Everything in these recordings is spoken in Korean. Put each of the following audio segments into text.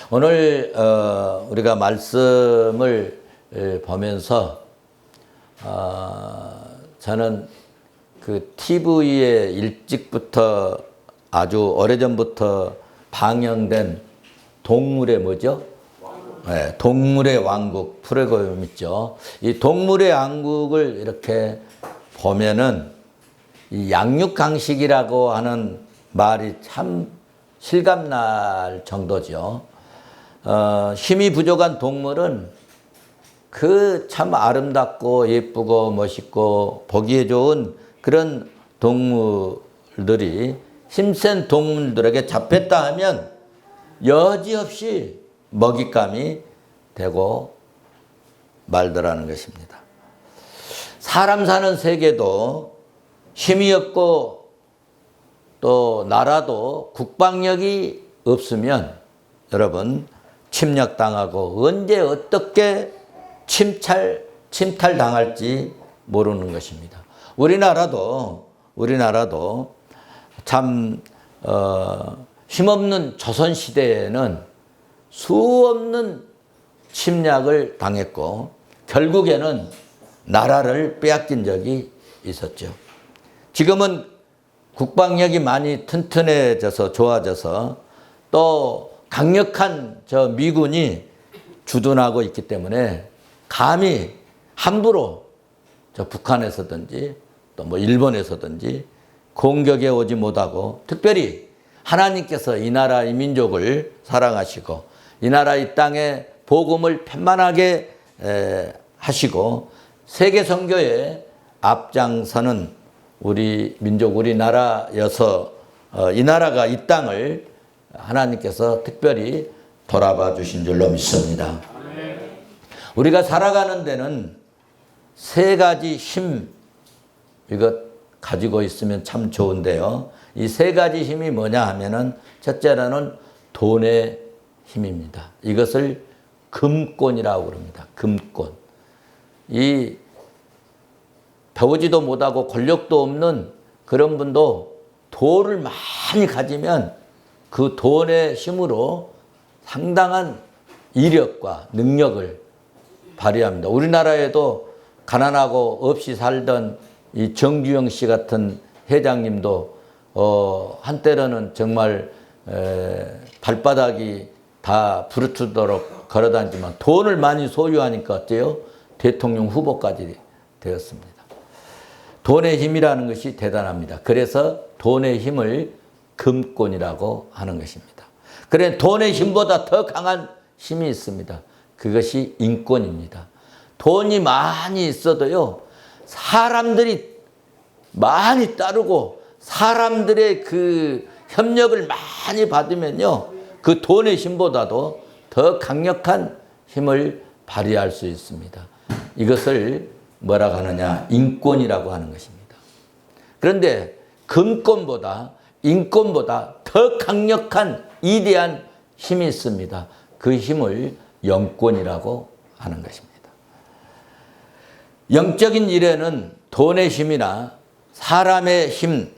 오늘 우리가 말씀을 보면서 저는 그 TV에 일찍부터 아주 오래전부터 방영된 동물의 뭐죠? 네, 동물의 왕국 프로그램 있죠. 이 동물의 왕국을 이렇게 보면은 이 양육강식이라고 하는 말이 참 실감날 정도죠. 힘이 부족한 동물은 그 참 아름답고 예쁘고 멋있고 보기에 좋은 그런 동물들이 힘센 동물들에게 잡혔다 하면 여지없이 먹잇감이 되고 말더라는 것입니다. 사람 사는 세계도 힘이 없고 또 나라도 국방력이 없으면 여러분 침략당하고 언제 어떻게 침탈당할지 모르는 것입니다. 우리나라도 참 힘없는 조선시대에는 수없는 침략을 당했고 결국에는 나라를 빼앗긴 적이 있었죠. 지금은 국방력이 많이 튼튼해져서 좋아져서 또 강력한 저 미군이 주둔하고 있기 때문에 감히 함부로 저 북한에서든지 또 뭐 일본에서든지 공격에 오지 못하고 특별히 하나님께서 이 나라 이 민족을 사랑하시고 이 나라 이 땅에 복음을 편만하게 하시고 세계 선교에 앞장서는 우리 민족 우리나라여서 이 나라가 이 땅을 하나님께서 특별히 돌아봐 주신 줄로 믿습니다. 우리가 살아가는 데는 세 가지 힘 이것 가지고 있으면 참 좋은데요. 이 세 가지 힘이 뭐냐 하면은 첫째로는 돈의 힘입니다. 이것을 금권이라고 그럽니다. 금권. 이 배우지도 못하고 권력도 없는 그런 분도 돈을 많이 가지면 그 돈의 힘으로 상당한 이력과 능력을 발휘합니다. 우리나라에도 가난하고 없이 살던 이 정주영 씨 같은 회장님도 한때로는 정말 발바닥이 다 부르트도록 걸어다니지만 돈을 많이 소유하니까 어때요? 대통령 후보까지 되었습니다. 돈의 힘이라는 것이 대단합니다. 그래서 돈의 힘을 금권이라고 하는 것입니다. 그래 돈의 힘보다 더 강한 힘이 있습니다. 그것이 인권입니다. 돈이 많이 있어도요, 사람들이 많이 따르고 사람들의 그 협력을 많이 받으면요, 그 돈의 힘보다도 더 강력한 힘을 발휘할 수 있습니다. 이것을 뭐라고 하느냐? 인권이라고 하는 것입니다. 그런데 금권보다 인권보다 더 강력한 위대한 힘이 있습니다. 그 힘을 영권이라고 하는 것입니다. 영적인 일에는 돈의 힘이나 사람의 힘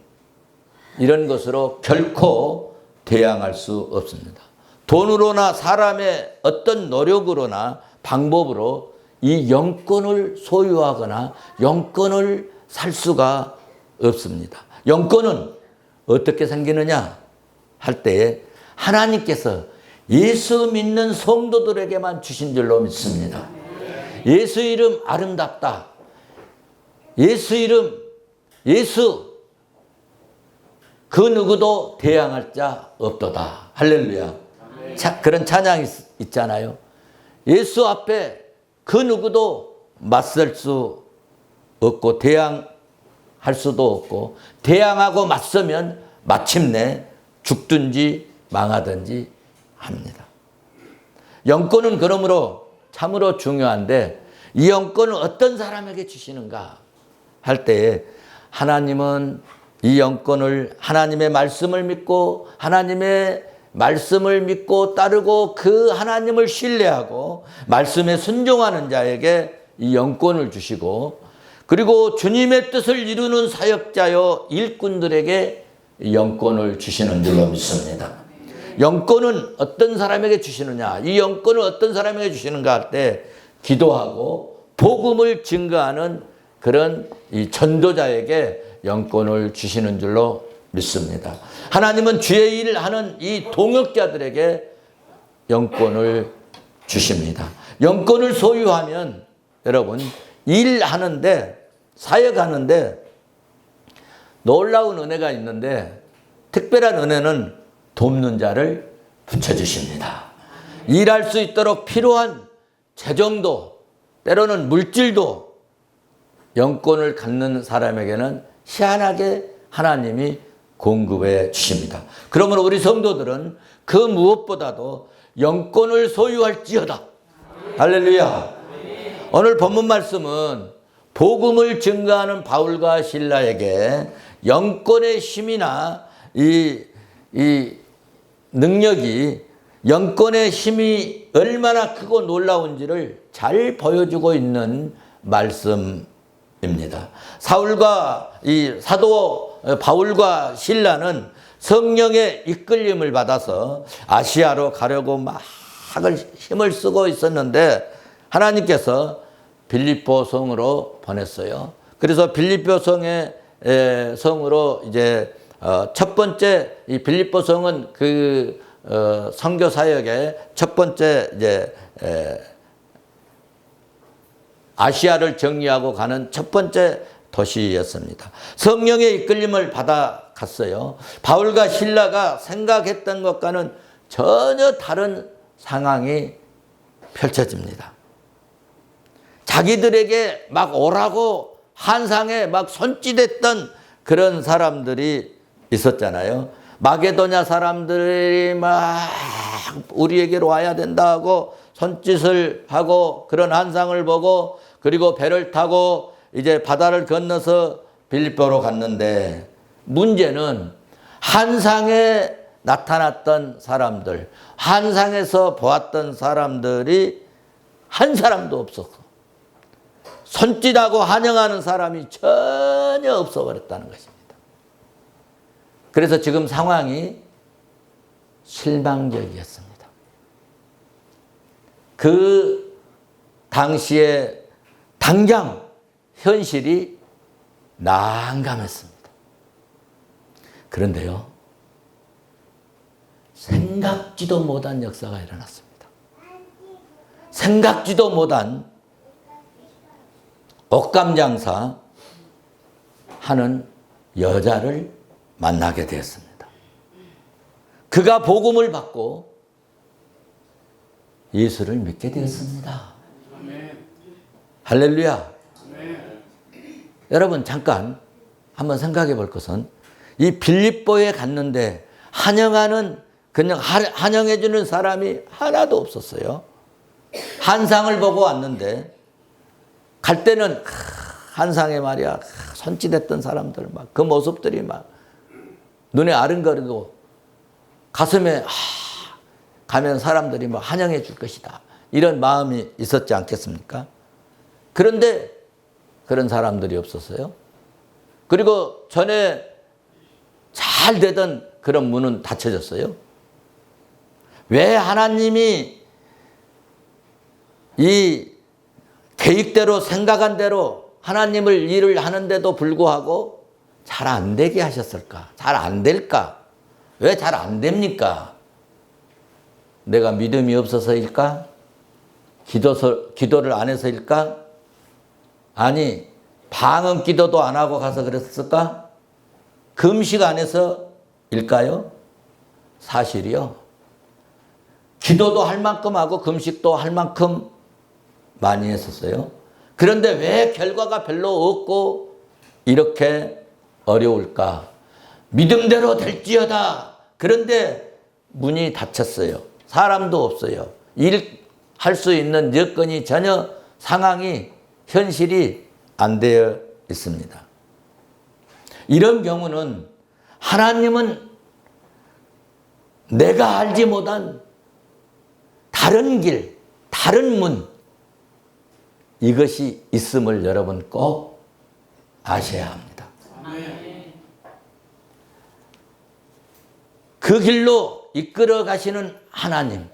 이런 것으로 결코 대항할 수 없습니다. 돈으로나 사람의 어떤 노력으로나 방법으로 이 영권을 소유하거나 영권을 살 수가 없습니다. 영권은 어떻게 생기느냐 할 때에 하나님께서 예수 믿는 성도들에게만 주신 줄로 믿습니다. 예수 이름 아름답다. 예수 이름, 예수 그 누구도 대항할 자 없도다. 할렐루야. 그런 찬양이 있잖아요. 예수 앞에 그 누구도 맞설 수 없고 대항할 수도 없고 대항하고 맞서면 마침내 죽든지 망하든지 합니다. 영권은 그러므로 참으로 중요한데 이 영권을 어떤 사람에게 주시는가 할 때에 하나님은 이 영권을 하나님의 말씀을 믿고 하나님의 말씀을 믿고 따르고 그 하나님을 신뢰하고 말씀에 순종하는 자에게 이 영권을 주시고 그리고 주님의 뜻을 이루는 사역자여 일꾼들에게 영권을 주시는 줄로 믿습니다. 영권은 어떤 사람에게 주시느냐, 이 영권을 어떤 사람에게 주시는가 할 때 기도하고 복음을 증거하는 그런 이 전도자에게 영권을 주시는 줄로 믿습니다. 하나님은 주의 일을 하는 이 동역자들에게 영권을 주십니다. 영권을 소유하면 여러분 일하는데, 사역하는데 놀라운 은혜가 있는데, 특별한 은혜는 돕는 자를 붙여주십니다. 일할 수 있도록 필요한 재정도, 때로는 물질도 영권을 갖는 사람에게는 희한하게 하나님이 공급해 주십니다. 그러므로 우리 성도들은 그 무엇보다도 영권을 소유할지어다. 할렐루야. 오늘 본문 말씀은 복음을 증거하는 바울과 실라에게 영권의 힘이나 이 능력이, 영권의 힘이 얼마나 크고 놀라운지를 잘 보여주고 있는 말씀입니다. 이 사도 바울과 실라는 성령의 이끌림을 받아서 아시아로 가려고 막 힘을 쓰고 있었는데 하나님께서 빌립보 성으로 보냈어요. 그래서 빌립보 성으로 이제 첫 번째, 이 빌립보 성은 그 선교 사역의 첫 번째 이제 아시아를 정리하고 가는 첫 번째 도시였습니다. 성령의 이끌림을 받아 갔어요. 바울과 실라가 생각했던 것과는 전혀 다른 상황이 펼쳐집니다. 자기들에게 막 오라고 한상에 막 손짓했던 그런 사람들이 있었잖아요. 마게도냐 사람들이 막 우리에게로 와야 된다 하고 손짓을 하고 그런 한상을 보고, 그리고 배를 타고 이제 바다를 건너서 빌립보로 갔는데, 문제는 한상에 나타났던 사람들, 한상에서 보았던 사람들이 한 사람도 없었고, 손짓하고 환영하는 사람이 전혀 없어버렸다는 것입니다. 그래서 지금 상황이 실망적이었습니다. 그 당시에 당장 현실이 난감했습니다. 그런데요, 생각지도 못한 역사가 일어났습니다. 생각지도 못한 옷감 장사 하는 여자를 만나게 되었습니다. 그가 복음을 받고 예수를 믿게 되었습니다. 할렐루야. 여러분 잠깐 한번 생각해 볼 것은, 이 빌립보에 갔는데 그냥 환영해 주는 사람이 하나도 없었어요. 한상을 보고 왔는데, 갈 때는 한상에 말이야 손짓했던 사람들 막 그 모습들이 막 눈에 아른거리고 가슴에 가면 사람들이 막 환영해 줄 것이다, 이런 마음이 있었지 않겠습니까? 그런데 그런 사람들이 없었어요. 그리고 전에 잘 되던 그런 문은 닫혀졌어요. 왜 하나님이 이 계획대로 생각한 대로 하나님을 일을 하는데도 불구하고 잘 안 되게 하셨을까? 잘 안 될까? 왜 잘 안 됩니까? 내가 믿음이 없어서일까? 기도를 안 해서일까? 아니, 방언 기도도 안 하고 가서 그랬을까? 금식 안 해서일까요? 사실이요, 기도도 할 만큼 하고 금식도 할 만큼 많이 했었어요. 그런데 왜 결과가 별로 없고 이렇게 어려울까? 믿음대로 될지어다. 그런데 문이 닫혔어요. 사람도 없어요. 일할 수 있는 여건이 전혀, 상황이, 현실이 안 되어 있습니다. 이런 경우는 하나님은 내가 알지 못한 다른 길, 다른 문, 이것이 있음을 여러분 꼭 아셔야 합니다. 그 길로 이끌어 가시는 하나님,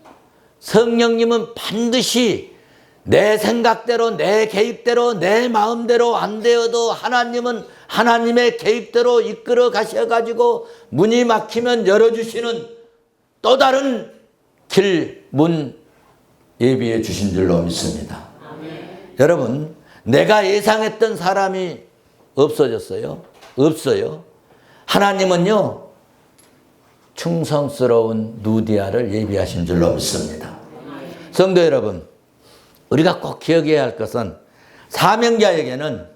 성령님은 반드시 내 생각대로, 내 계획대로, 내 마음대로 안 되어도 하나님은 하나님의 계획대로 이끌어 가셔가지고 문이 막히면 열어주시는 또 다른 길, 문 예비해 주신 줄로 믿습니다. 여러분, 내가 예상했던 사람이 없어졌어요? 없어요. 하나님은요, 충성스러운 누디아를 예비하신 줄로 믿습니다. 성도 여러분, 우리가 꼭 기억해야 할 것은 사명자에게는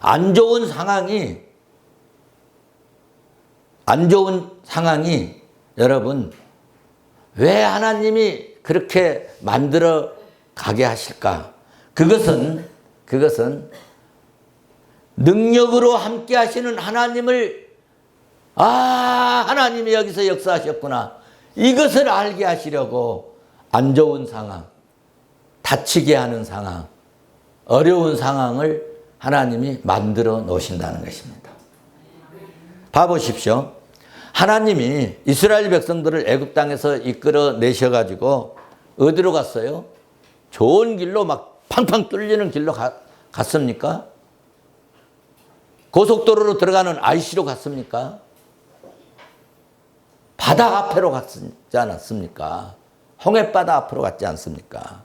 안 좋은 상황이 여러분, 왜 하나님이 그렇게 만들어 가게 하실까? 그것은 능력으로 함께 하시는 하나님을, 하나님이 여기서 역사하셨구나, 이것을 알게 하시려고 안 좋은 상황, 다치게 하는 상황, 어려운 상황을 하나님이 만들어 놓으신다는 것입니다. 봐보십시오. 하나님이 이스라엘 백성들을 애굽 땅에서 이끌어 내셔가지고 어디로 갔어요? 좋은 길로 막 팡팡 뚫리는 길로 갔습니까? 고속도로로 들어가는 IC로 갔습니까? 바다 앞으로 갔지 않았습니까? 홍해바다 앞으로 갔지 않습니까?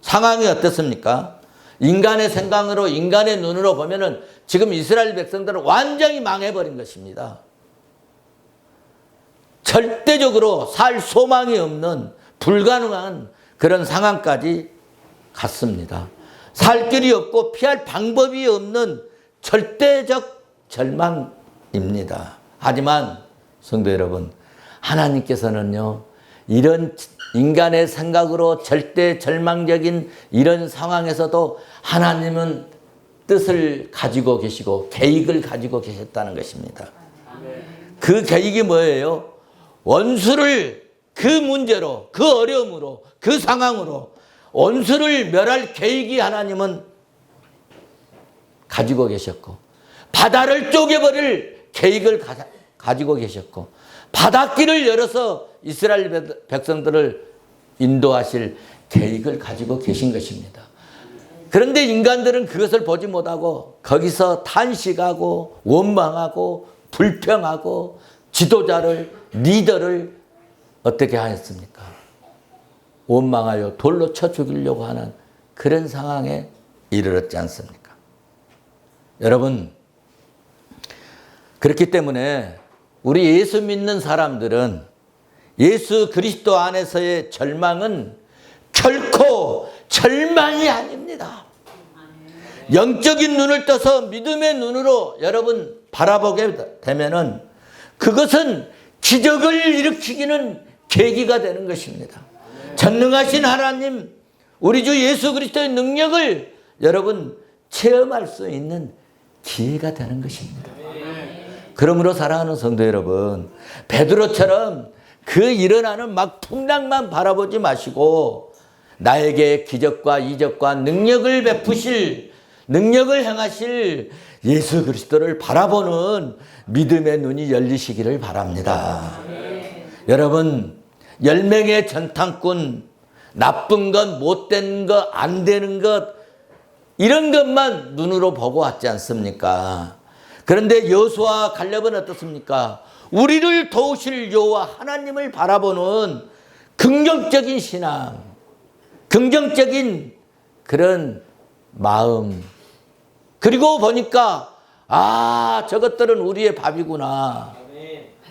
상황이 어떻습니까? 인간의 생각으로, 인간의 눈으로 보면은 지금 이스라엘 백성들은 완전히 망해버린 것입니다. 절대적으로 살 소망이 없는 불가능한 그런 상황까지 갔습니다. 살 길이 없고 피할 방법이 없는 절대적 절망입니다. 하지만 성도 여러분, 하나님께서는요, 이런 인간의 생각으로 절대 절망적인 이런 상황에서도 하나님은 뜻을 가지고 계시고 계획을 가지고 계셨다는 것입니다. 그 계획이 뭐예요? 원수를 그 문제로, 그 어려움으로, 그 상황으로 원수를 멸할 계획이 하나님은 가지고 계셨고, 바다를 쪼개버릴 계획을 가지고 계셨고, 바닷길을 열어서 이스라엘 백성들을 인도하실 계획을 가지고 계신 것입니다. 그런데 인간들은 그것을 보지 못하고 거기서 탄식하고 원망하고 불평하고 지도자를, 리더를 어떻게 하였습니까? 원망하여 돌로 쳐 죽이려고 하는 그런 상황에 이르렀지 않습니까? 여러분, 그렇기 때문에 우리 예수 믿는 사람들은 예수 그리스도 안에서의 절망은 결코 절망이 아닙니다. 영적인 눈을 떠서 믿음의 눈으로 여러분 바라보게 되면은 그것은 기적을 일으키기는 계기가 되는 것입니다. 전능하신 하나님, 우리 주 예수 그리스도의 능력을 여러분 체험할 수 있는 기회가 되는 것입니다. 그러므로 사랑하는 성도 여러분, 베드로처럼 그 일어나는 막 풍랑만 바라보지 마시고 나에게 기적과 이적과 능력을 베푸실, 능력을 행하실 예수 그리스도를 바라보는 믿음의 눈이 열리시기를 바랍니다. 여러분, 10명의 전탕꾼, 나쁜 것, 못된 것, 안 되는 것, 이런 것만 눈으로 보고 왔지 않습니까? 그런데 여호수아와 갈렙은 어떻습니까? 우리를 도우실 여호와 하나님을 바라보는 긍정적인 신앙, 긍정적인 그런 마음, 그리고 보니까 저것들은 우리의 밥이구나.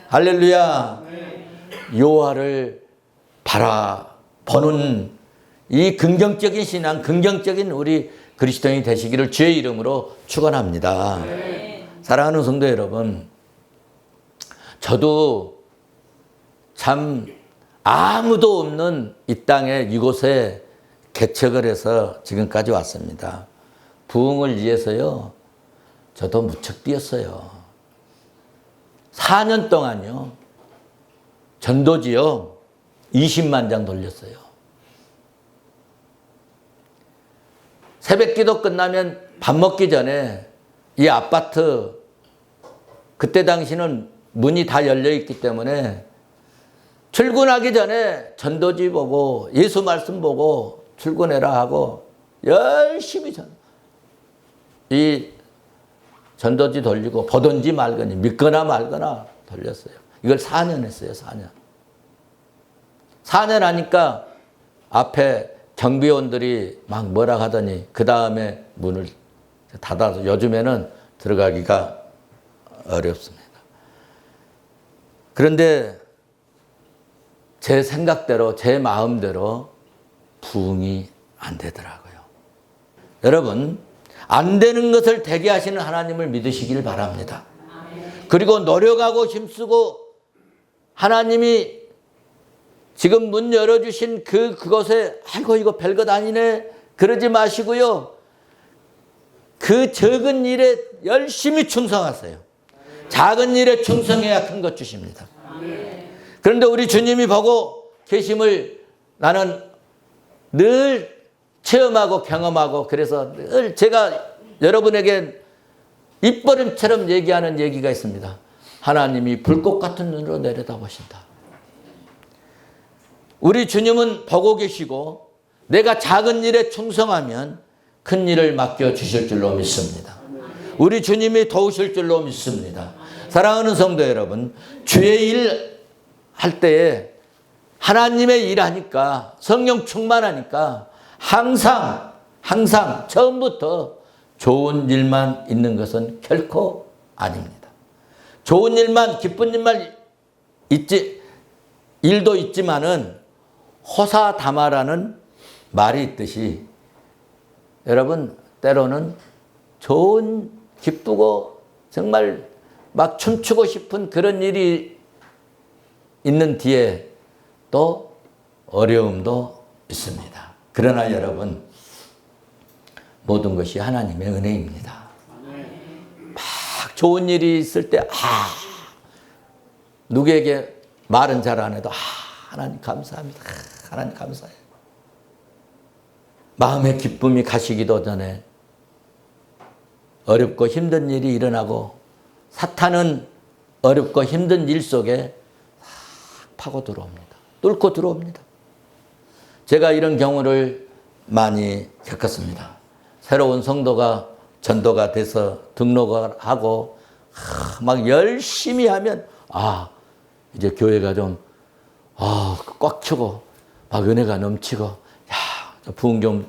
할렐루야. 여호와를 바라보는 이 긍정적인 신앙, 긍정적인 우리 그리스도인이 되시기를 주의 이름으로 축원합니다. 사랑하는 성도 여러분, 저도 참 아무도 없는 이 땅에 이곳에 개척을 해서 지금까지 왔습니다. 부흥을 위해서요, 저도 무척 뛰었어요. 4년 동안요, 전도지요 20만 장 돌렸어요. 새벽 기도 끝나면 밥 먹기 전에 이 아파트, 그때 당시는 문이 다 열려 있기 때문에 출근하기 전에 전도지 보고 예수 말씀 보고 출근해라 하고 열심히 이 전도지 돌리고 보든지 말거니 믿거나 말거나 돌렸어요. 이걸 4년 했어요. 4년. 4년 하니까 앞에 경비원들이 막 뭐라 하더니 그 다음에 문을 닫아서 요즘에는 들어가기가 어렵습니다. 그런데 제 생각대로 제 마음대로 부응이 안 되더라고요. 여러분, 안 되는 것을 되게 하시는 하나님을 믿으시길 바랍니다. 그리고 노력하고 힘쓰고 하나님이 지금 문 열어주신 그것에 아이고 이거 별것 아니네 그러지 마시고요. 그 적은 일에 열심히 충성하세요. 작은 일에 충성해야 큰 것 주십니다. 그런데 우리 주님이 보고 계심을 나는 늘 체험하고 경험하고 그래서 늘 제가 여러분에게 입버림처럼 얘기하는 얘기가 있습니다. 하나님이 불꽃 같은 눈으로 내려다보신다. 우리 주님은 보고 계시고 내가 작은 일에 충성하면 큰 일을 맡겨주실 줄로 믿습니다. 우리 주님이 도우실 줄로 믿습니다. 사랑하는 성도 여러분, 주의 일 할 때에 하나님의 일 하니까 성령 충만하니까 항상 처음부터 좋은 일만 있는 것은 결코 아닙니다. 좋은 일만 기쁜 일만 일도 있지만은 호사다마라는 말이 있듯이 여러분 때로는 좋은 기쁘고 정말 막 춤추고 싶은 그런 일이 있는 뒤에 또 어려움도 있습니다. 그러나 여러분 모든 것이 하나님의 은혜입니다. 막 좋은 일이 있을 때 누구에게 말은 잘 안 해도 하나님 감사합니다. 하나님 감사해요. 마음의 기쁨이 가시기도 전에 어렵고 힘든 일이 일어나고 사탄은 어렵고 힘든 일 속에 파고 들어옵니다. 뚫고 들어옵니다. 제가 이런 경우를 많이 겪었습니다. 새로운 성도가 전도가 돼서 등록을 하고 막 열심히 하면 이제 교회가 좀 꽉 차고 막 은혜가 넘치고 부흥 좀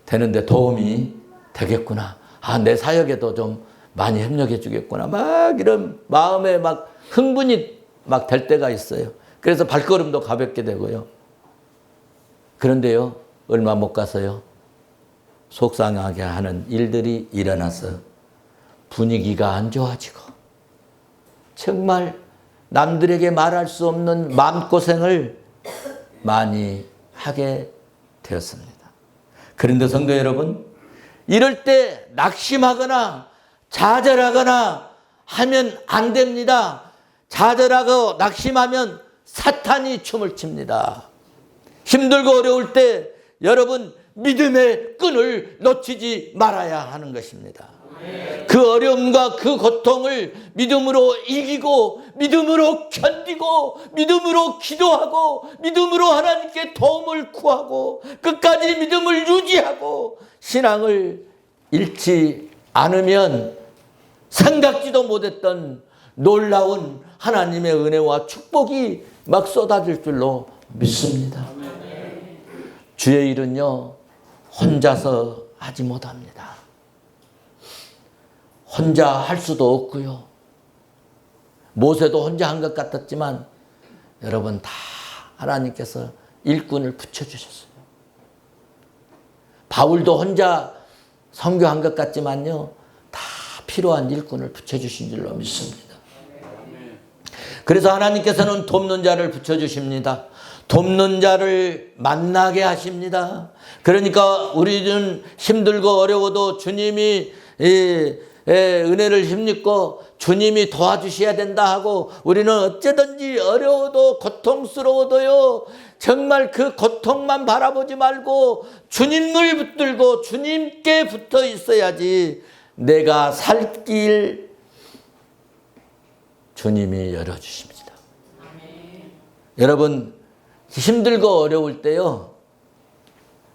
되는데 도움이 되겠구나. 내 사역에도 좀 많이 협력해 주겠구나. 막 이런 마음에 막 흥분이 막 될 때가 있어요. 그래서 발걸음도 가볍게 되고요. 그런데요, 얼마 못 가서요, 속상하게 하는 일들이 일어나서 분위기가 안 좋아지고 정말 남들에게 말할 수 없는 마음고생을 많이 하게 되었습니다. 그런데 성도 여러분, 이럴 때 낙심하거나 좌절하거나 하면 안 됩니다. 좌절하고 낙심하면 사탄이 춤을 춥니다. 힘들고 어려울 때 여러분 믿음의 끈을 놓치지 말아야 하는 것입니다. 그 어려움과 그 고통을 믿음으로 이기고 믿음으로 견디고 믿음으로 기도하고 믿음으로 하나님께 도움을 구하고 끝까지 믿음을 유지하고 신앙을 잃지 않으면 생각지도 못했던 놀라운 하나님의 은혜와 축복이 막 쏟아질 줄로 믿습니다. 주의 일은요, 혼자서 하지 못합니다. 혼자 할 수도 없고요. 모세도 혼자 한 것 같았지만 여러분 다 하나님께서 일꾼을 붙여주셨어요. 바울도 혼자 선교한 것 같지만요, 다 필요한 일꾼을 붙여주신 줄로 믿습니다. 그래서 하나님께서는 돕는 자를 붙여주십니다. 돕는 자를 만나게 하십니다. 그러니까 우리는 힘들고 어려워도 주님이 은혜를 힘입고 주님이 도와주셔야 된다 하고 우리는 어쩌든지 어려워도 고통스러워도요, 정말 그 고통만 바라보지 말고 주님을 붙들고 주님께 붙어 있어야지 내가 살 길 주님이 열어주십니다. 여러분 힘들고 어려울 때요,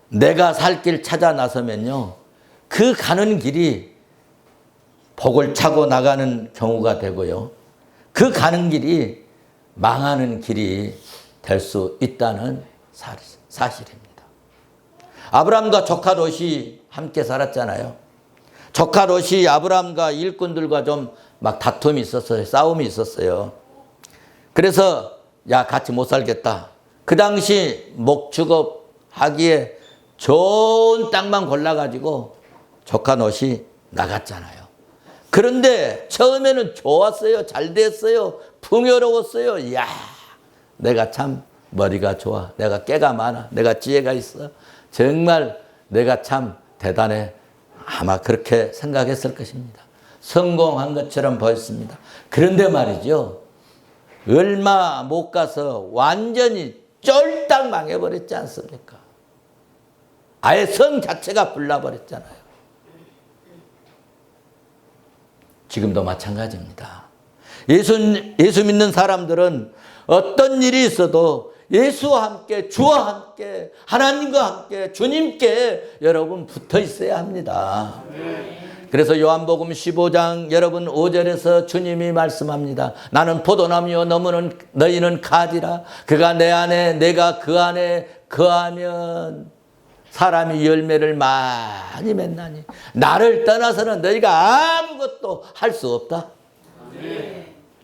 내가 살 길 찾아 나서면요, 그 가는 길이 복을 차고 나가는 경우가 되고요, 그 가는 길이 망하는 길이 될 수 있다는 사실입니다. 아브라함과 조카 롯이 함께 살았잖아요. 조카 롯이 아브라함과 일꾼들과 좀 막 다툼이 있었어요. 싸움이 있었어요. 그래서 야, 같이 못 살겠다. 그 당시 목축업 하기에 좋은 땅만 골라가지고 조카 롯이 나갔잖아요. 그런데 처음에는 좋았어요. 잘 됐어요. 풍요로웠어요. 이야, 내가 참 머리가 좋아. 내가 깨가 많아. 내가 지혜가 있어. 정말 내가 참 대단해. 아마 그렇게 생각했을 것입니다. 성공한 것처럼 보였습니다. 그런데 말이죠, 얼마 못 가서 완전히 쫄딱 망해버렸지 않습니까? 아예 성 자체가 불나버렸잖아요. 지금도 마찬가지입니다. 예수 믿는 사람들은 어떤 일이 있어도 예수와 함께, 주와 함께, 하나님과 함께, 주님께 여러분 붙어 있어야 합니다. 그래서 요한복음 15장 여러분 5절에서 주님이 말씀합니다. 나는 포도나무요 너희는 가지라. 그가 내 안에 내가 그 안에 거하면 사람이 열매를 많이 맺나니 나를 떠나서는 너희가 아무것도 할 수 없다.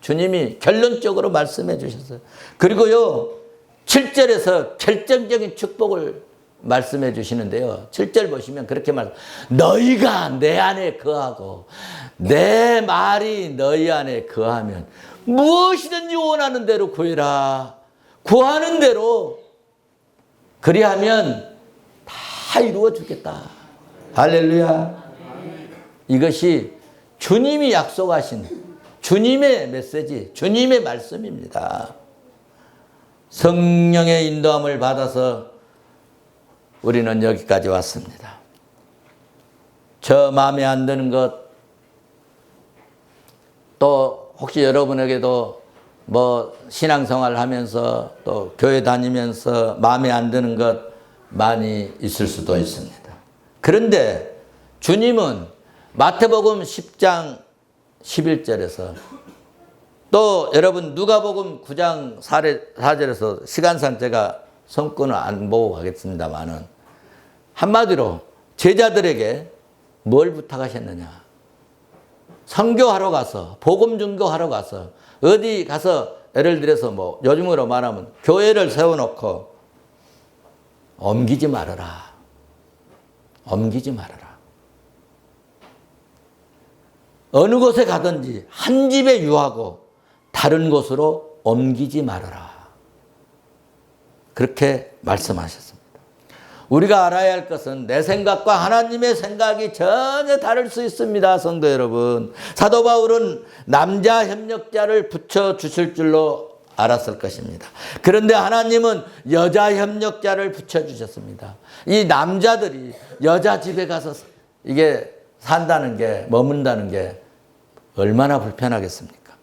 주님이 결론적으로 말씀해 주셨어요. 그리고요 7절에서 결정적인 축복을 말씀해 주시는데요, 7절 보시면 그렇게 너희가 내 안에 거하고 내 말이 너희 안에 거하면 무엇이든지 원하는 대로 구해라. 구하는 대로 그리하면 다 이루어 주겠다. 할렐루야. 이것이 주님이 약속하신 주님의 메시지, 주님의 말씀입니다. 성령의 인도함을 받아서 우리는 여기까지 왔습니다. 저 마음에 안 드는 것, 또 혹시 여러분에게도 뭐 신앙생활 하면서 또 교회 다니면서 마음에 안 드는 것 많이 있을 수도 있습니다. 그런데 주님은 마태복음 10장 11절에서 또 여러분 누가복음 9장 4절에서 시간상 제가 성구는 안 보고 가겠습니다만은 한마디로 제자들에게 뭘 부탁하셨느냐? 선교하러 가서, 복음 전도하러 가서, 어디 가서 예를 들어서 뭐 요즘으로 말하면 교회를 세워놓고 옮기지 말아라. 옮기지 말아라. 어느 곳에 가든지 한 집에 유하고 다른 곳으로 옮기지 말아라. 그렇게 말씀하셨습니다. 우리가 알아야 할 것은 내 생각과 하나님의 생각이 전혀 다를 수 있습니다. 성도 여러분, 사도 바울은 남자 협력자를 붙여주실 줄로 알았을 것입니다. 그런데 하나님은 여자 협력자를 붙여주셨습니다. 이 남자들이 여자 집에 가서 이게 산다는 게, 머문다는 게 얼마나 불편하겠습니까?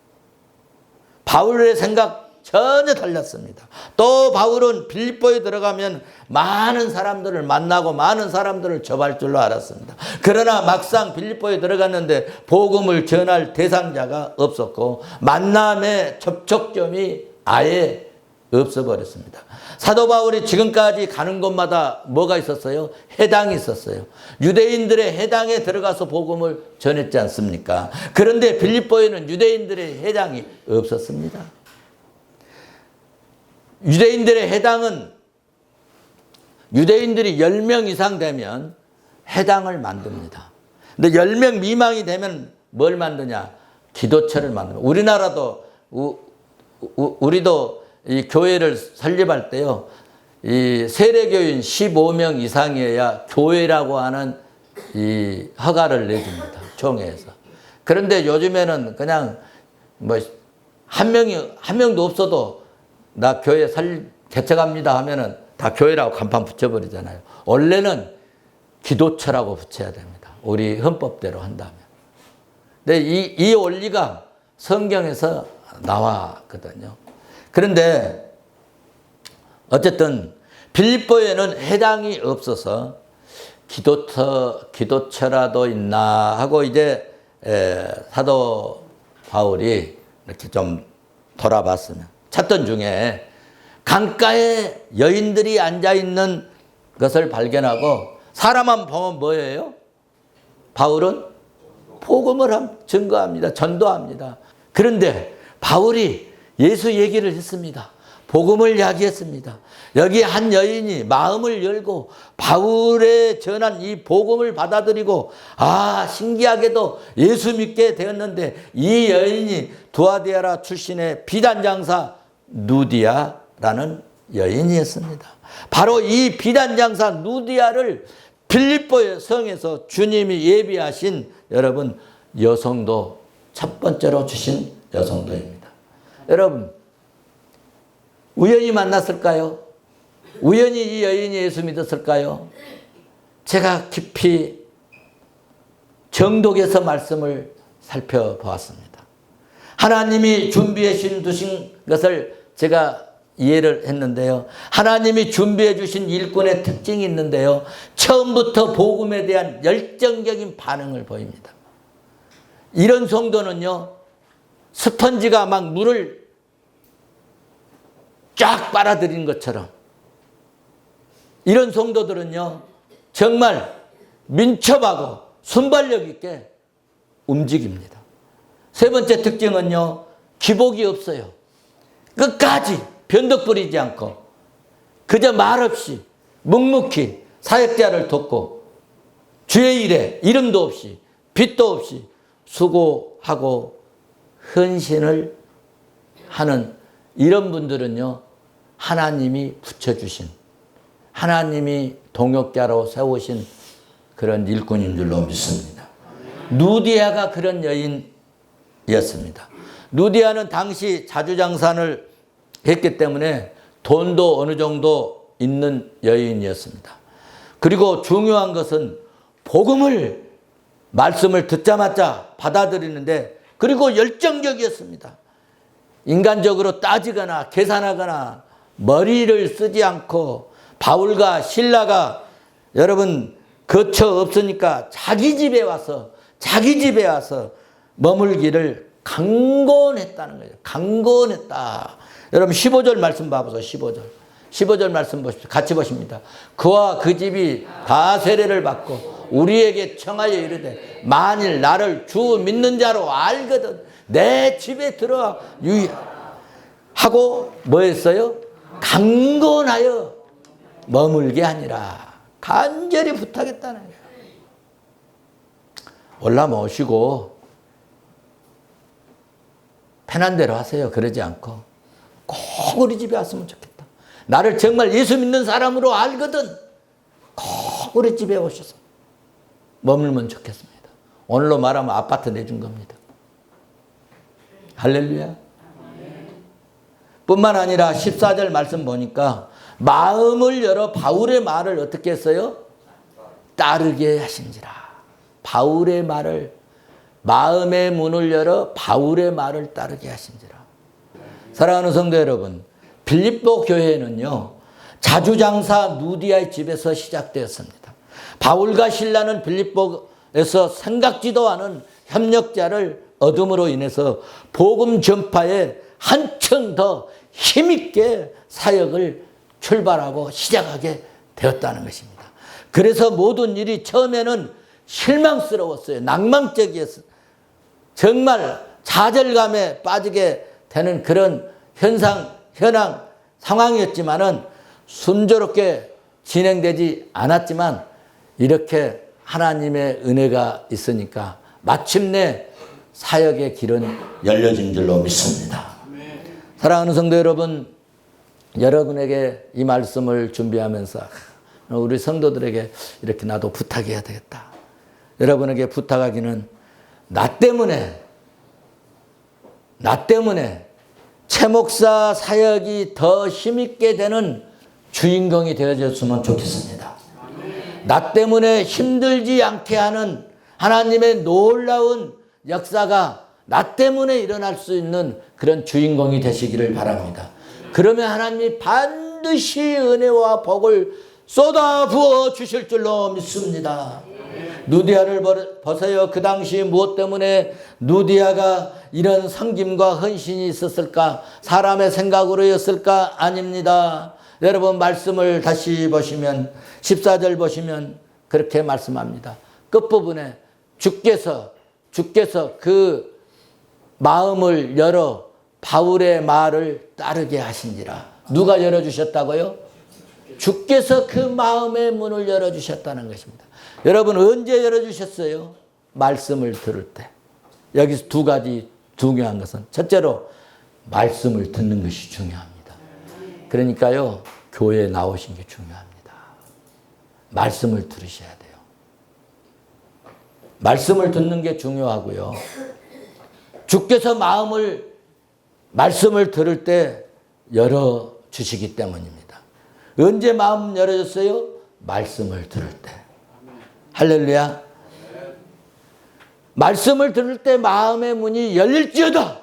바울의 생각 전혀 달랐습니다. 또 바울은 빌립보에 들어가면 많은 사람들을 만나고 많은 사람들을 접할 줄로 알았습니다. 그러나 막상 빌립보에 들어갔는데 복음을 전할 대상자가 없었고 만남의 접촉점이 아예 없어버렸습니다. 사도 바울이 지금까지 가는 곳마다 뭐가 있었어요? 해당이 있었어요. 유대인들의 해당에 들어가서 복음을 전했지 않습니까? 그런데 빌립보에는 유대인들의 해당이 없었습니다. 유대인들의 해당은 유대인들이 10명 이상 되면 해당을 만듭니다. 근데 10명 미만이 되면 뭘 만드냐? 기도처를 만듭니다. 우리나라도 우리도 이 교회를 설립할 때요, 이 세례교인 15명 이상이어야 교회라고 하는 이 허가를 내줍니다. 총회에서. 그런데 요즘에는 그냥 뭐 한 명도 없어도 나 교회 개척합니다 하면은 다 교회라고 간판 붙여버리잖아요. 원래는 기도처라고 붙여야 됩니다. 우리 헌법대로 한다면. 근데 이 원리가 성경에서 나왔거든요. 그런데 어쨌든 빌립보에는 회당이 없어서 기도처라도 있나 하고 이제 사도 바울이 이렇게 좀 돌아봤으면 찾던 중에 강가에 여인들이 앉아있는 것을 발견하고 사람만 보면 뭐예요? 바울은 복음을 증거합니다. 전도합니다. 그런데 바울이 예수 얘기를 했습니다. 복음을 이야기했습니다. 여기 한 여인이 마음을 열고 바울의 전한 이 복음을 받아들이고 신기하게도 예수 믿게 되었는데 이 여인이 두아디아라 출신의 비단장사 누디아라는 여인이었습니다. 바로 이 비단장사 누디아를 빌립보의 성에서 주님이 예비하신 여러분 여성도 첫 번째로 주신 여성도입니다. 여러분 우연히 만났을까요? 우연히 이 여인이 예수 믿었을까요? 제가 깊이 정독해서 말씀을 살펴보았습니다. 하나님이 준비해 두신 것을 제가 이해를 했는데요. 하나님이 준비해 주신 일꾼의 특징이 있는데요. 처음부터 복음에 대한 열정적인 반응을 보입니다. 이런 성도는요. 스펀지가 막 물을 쫙 빨아들인 것처럼 이런 성도들은요. 정말 민첩하고 순발력 있게 움직입니다. 세 번째 특징은요. 기복이 없어요. 끝까지 변덕 부리지 않고 그저 말없이 묵묵히 사역자를 돕고 주의 일에 이름도 없이 빚도 없이 수고하고 헌신을 하는 이런 분들은요. 하나님이 붙여주신 하나님이 동역자로 세우신 그런 일꾼인 줄로 믿습니다. 누디아가 그런 여인이었습니다. 누디아는 당시 자주장산을 했기 때문에 돈도 어느 정도 있는 여인이었습니다. 그리고 중요한 것은 복음을 말씀을 듣자마자 받아들이는데 그리고 열정적이었습니다. 인간적으로 따지거나 계산하거나 머리를 쓰지 않고 바울과 실라가 여러분 거처 없으니까 자기 집에 와서 머물기를 강권했다는 거예요. 강권했다. 여러분 15절 말씀 봐보세요. 15절 말씀 보십시오. 같이 보십니다. 그와 그 집이 다 세례를 받고 우리에게 청하여 이르되 만일 나를 주 믿는 자로 알거든 내 집에 들어와 하고 뭐 했어요? 강권하여 머물게 하니라. 간절히 부탁했다는 거예요. 올라 모시고 편한 대로 하세요. 그러지 않고 꼭 우리 집에 왔으면 좋겠다. 나를 정말 예수 믿는 사람으로 알거든 꼭 우리 집에 오셔서 머물면 좋겠습니다. 오늘로 말하면 아파트 내준 겁니다. 할렐루야. 뿐만 아니라 14절 말씀 보니까 마음을 열어 바울의 말을 어떻게 했어요? 따르게 하신지라. 바울의 말을 마음의 문을 열어 바울의 말을 따르게 하신지라. 사랑하는 성도 여러분, 빌립보 교회는요 자주장사 누디아의 집에서 시작되었습니다. 바울과 실라는 빌립보에서 생각지도 않은 협력자를 얻음으로 인해서 복음 전파에 한층 더 힘있게 사역을 출발하고 시작하게 되었다는 것입니다. 그래서 모든 일이 처음에는 실망스러웠어요. 낭만적이었어요. 정말 좌절감에 빠지게 되는 그런 현상, 상황이었지만은 순조롭게 진행되지 않았지만 이렇게 하나님의 은혜가 있으니까 마침내 사역의 길은 열려진 줄로 믿습니다. 사랑하는 성도 여러분, 여러분에게 이 말씀을 준비하면서 우리 성도들에게 이렇게 나도 부탁해야 되겠다. 여러분에게 부탁하기는 나 때문에 최 목사 사역이 더 힘있게 되는 주인공이 되어졌으면 좋겠습니다. 나 때문에 힘들지 않게 하는 하나님의 놀라운 역사가 나 때문에 일어날 수 있는 그런 주인공이 되시기를 바랍니다. 그러면 하나님이 반드시 반드시 은혜와 복을 쏟아 부어 주실 줄로 믿습니다. 누디아를 보세요. 그 당시 무엇 때문에 누디아가 이런 섬김과 헌신이 있었을까? 사람의 생각으로였을까? 아닙니다. 여러분 말씀을 다시 보시면 14절 보시면 그렇게 말씀합니다. 끝부분에 주께서 그 마음을 열어 바울의 말을 따르게 하신지라. 누가 열어주셨다고요? 주께서 그 마음의 문을 열어주셨다는 것입니다. 여러분 언제 열어주셨어요? 말씀을 들을 때. 여기서 두 가지 중요한 것은 첫째로 말씀을 듣는 것이 중요합니다. 그러니까요 교회에 나오신 게 중요합니다. 말씀을 들으셔야 돼요. 말씀을 듣는 게 중요하고요. 주께서 말씀을 들을 때 열어주시기 때문입니다. 언제 마음 열어졌어요? 말씀을 들을 때. 할렐루야. 말씀을 들을 때 마음의 문이 열릴지어다.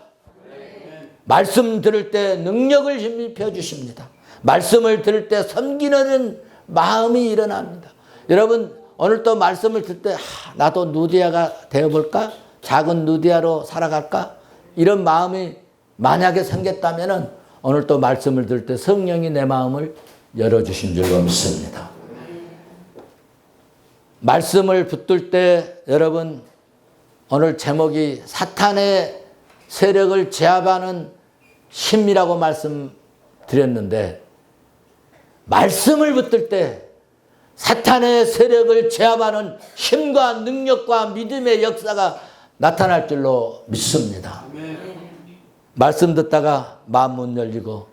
말씀 들을 때 능력을 힘입혀 주십니다. 말씀을 들을 때 섬기는 마음이 일어납니다. 여러분 오늘 또 말씀을 들을 때 나도 누디아가 되어볼까? 작은 누디아로 살아갈까? 이런 마음이 만약에 생겼다면 오늘 또 말씀을 들을 때 성령이 내 마음을 열어주신 줄로 믿습니다. 말씀을 붙들 때 여러분 오늘 제목이 사탄의 세력을 제압하는 힘이라고 말씀드렸는데 말씀을 붙들 때 사탄의 세력을 제압하는 힘과 능력과 믿음의 역사가 나타날 줄로 믿습니다. 말씀 듣다가 마음 문 열리고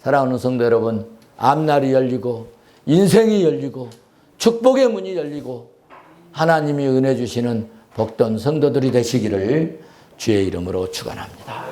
사랑하는 성도 여러분 앞날이 열리고 인생이 열리고 축복의 문이 열리고 하나님이 은혜 주시는 복된 성도들이 되시기를 주의 이름으로 축원합니다.